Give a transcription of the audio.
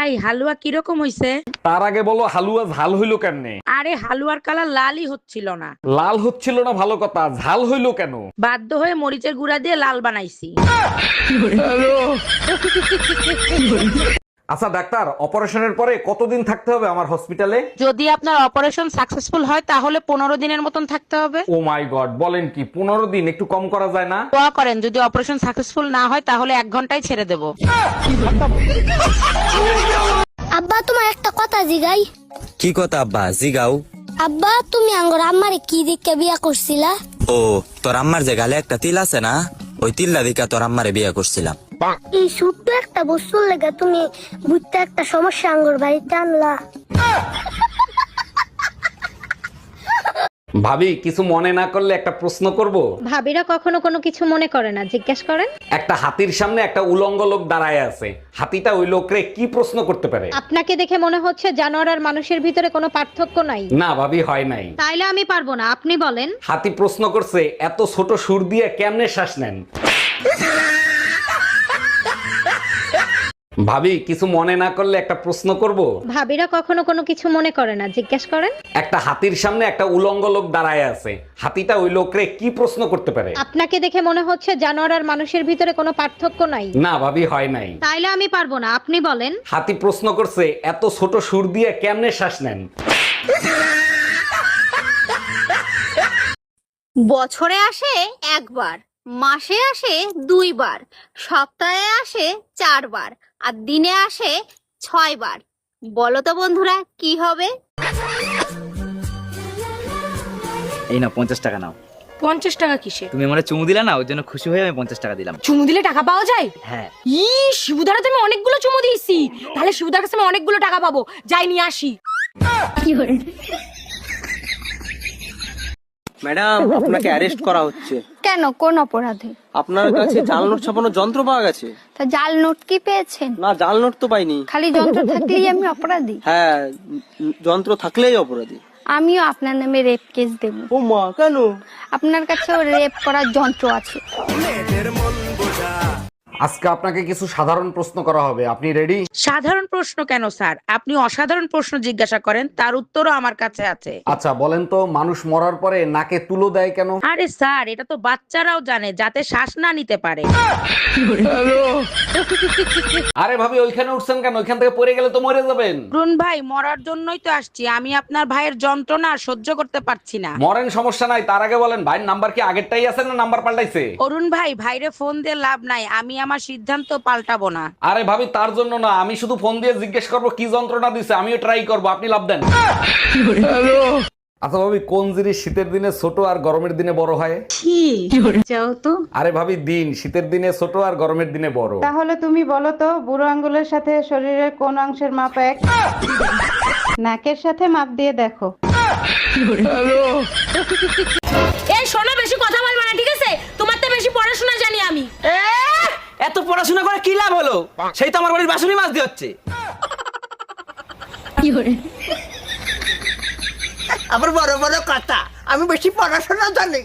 এই হালুয়া কিরকম হইছে? তার আগে বলো হালুয়া ঝাল হইলো কেমনে? আরে হালুয়ার কালার লালই হচ্ছিল না। লাল হচ্ছিল না ভালো কথা, ঝাল হইলো কেন? বাধ্য হয়ে মরিচের গুঁড়া দিয়ে লাল বানাইছি। আচ্ছা ডাক্তার, অপারেশনের পরে কতদিন থাকতে হবে আমার হসপিটালে? যদি আপনার অপারেশন সাকসেসফুল হয় তাহলে 15 দিনের মতন থাকতে হবে। ও মাই গড, বলেন কি 15 দিন? একটু কম করা যায় না? দোয়া করেন যদি অপারেশন সাকসেসফুল না হয় তাহলে 1 ঘন্টায় ছেড়ে দেব। আব্বা তোমার একটা কথা জিগাই। কি কথা আব্বা? জিগাও। আব্বা তুমি আঙ্গর আম্মারে কি দিকে বিয়া করছিলা? ও, তোর আম্মার যে গালে একটা তিল আছে না, ওই তিল্লা দিকা তোর আম্মারে বিয়ে করছিলাম। এই ছোট্ট একটা বস্তুর লেগে তুমি বুঝতে একটা সমস্যা আঙ্গর বাড়িতে আনলা। ভাবি কিছু মনে না করলে একটা প্রশ্ন করব? ভাবিরা কখনো কোনো কিছু মনে করে না, জিজ্ঞেস করেন। একটা হাতির সামনে একটা উলঙ্গ লোক দাঁড়ায় আছে, হাতিটা ওই লোকরে কি প্রশ্ন করতে পারে? আপনাকে দেখে মনে হচ্ছে জানোয়ার আর মানুষের ভিতরে কোনো পার্থক্য নাই। না ভাবি, হয় নাই। তাইলে আমি পারবো না, আপনি বলেন। হাতি প্রশ্ন করছে এত ছোট সুর দিয়ে কেমনে শ্বাস নেন? ভাবি কিছু মনে না করলে একটা প্রশ্ন করব? ভাবিরা কখনো কোনো কিছু মনে করে না, জিজ্ঞেস করেন। একটা হাতির সামনে একটা উলঙ্গ লোক দাঁড়ায় আছে, হাতিটা ওই লোকরে কি প্রশ্ন করতে পারে? আপনাকে দেখে মনে হচ্ছে জানোয়ার আর মানুষের ভিতরে কোনো পার্থক্য নাই। না ভাবি, হয় নাই। তাইলে আমি পারবো না, আপনি বলেন। হাতি প্রশ্ন করছে এত ছোট সুর দিয়ে কেমনে শ্বাস নেন? বছরে আসে একবার, মাসে আসে 2 বার, সপ্তাহে আসে 4 বার, আর দিনে আসে 6 বার। বলো তো বন্ধুরা কি হবে? এই নাও 50 টাকা নাও। 50 টাকা কিসে? তুমি আমারে চুমু দিলা না, ওর জন্য খুশি হয়ে আমি 50 টাকা দিলাম। চুমু দিলে টাকা পাওয়া যায়? হ্যাঁ। শিবুদার তো আমি অনেকগুলো চুমু দিয়েছি, তাহলে শিবুদার কাছে আমি অনেকগুলো টাকা পাবো। যাই নিয়ে আসি। ম্যাডাম, আপনাকে অ্যারেস্ট করা হচ্ছে। কেন, কোন অপরাধে? আপনার কাছে জাল নোট ছাপানোর যন্ত্র পাওয়া গেছে। তা জাল নোট কি পেয়েছেন? না, জাল নোট তো পাইনি। খালি যন্ত্র থাকলেই আমি অপরাধী? হ্যাঁ, যন্ত্র থাকলেই অপরাধী। আমিও আপনার নামে রেপ কেস দেব। ও মা, কেন? আপনার কাছেও রেপ করার যন্ত্র আছে। আজকে আপনাকে কিছু সাধারণ প্রশ্ন করা হবে, আপনি রেডি? সাধারণ প্রশ্ন কেন স্যার? আপনি অসাধারণ প্রশ্ন জিজ্ঞাসা করেন, তার উত্তরও আমার কাছে আছে। আচ্ছা বলেন তো, মানুষ মরার পরে নাকে তুলো দেয় কেন? আরে স্যার, এটা তো বাচ্চারাও জানে, যাতে শ্বাস না নিতে পারে। আরে ভাবি ওইখানে উঠছেন কেন? ওইখান থেকে পড়ে গেলে তো মরে যাবেন। অরুণ ভাই, মরার জন্যই তো আসছি। আমি আপনার ভাইয়ের যন্ত্রণা আর সহ্য করতে পারছি না। মরেন, সমস্যা নাই, তার আগে বলেন ভাইয়ের নাম্বার কি আগেরটাই আছে না নাম্বার পাল্টাইছে? অরুণ ভাই, ভাইরে ফোন দিয়ে লাভ নাই, আমি আমার সিদ্ধান্ত পাল্টাবো না। আরে ভাবি তার জন্য না, আমি শুধু ফোন দিয়ে জিজ্ঞেস করবো কি যন্ত্রণা দিছে, আমিও ট্রাই করবো, আপনি লাভ দেন। আচ্ছা ভাবি, কোন জিনিস শীতের দিনে ছোট আর গরমের দিনে বড় হয়? যাও তো। আরে ভাবি দিন, শীতের দিনে ছোট আর গরমের দিনে বড়। তাহলে তুমি বলো তো, বুড়ো আঙ্গুলের সাথে শরীরের কোন অংশের মাপ এক? নাকের সাথে মাপ দিয়ে দেখো। এই শোনো, বেশি কথা বলবা না, ঠিক আছে? তোমার তো বেশি পড়াশোনা জানি আমি। এত পড়াশোনা করে কি লাভ হলো? সেই তো আমার বাড়ির বাসুনি মাছ দিয়ে হচ্ছে। আবার বড় বড় কথা, আমি বেশি পড়াশোনা জানি।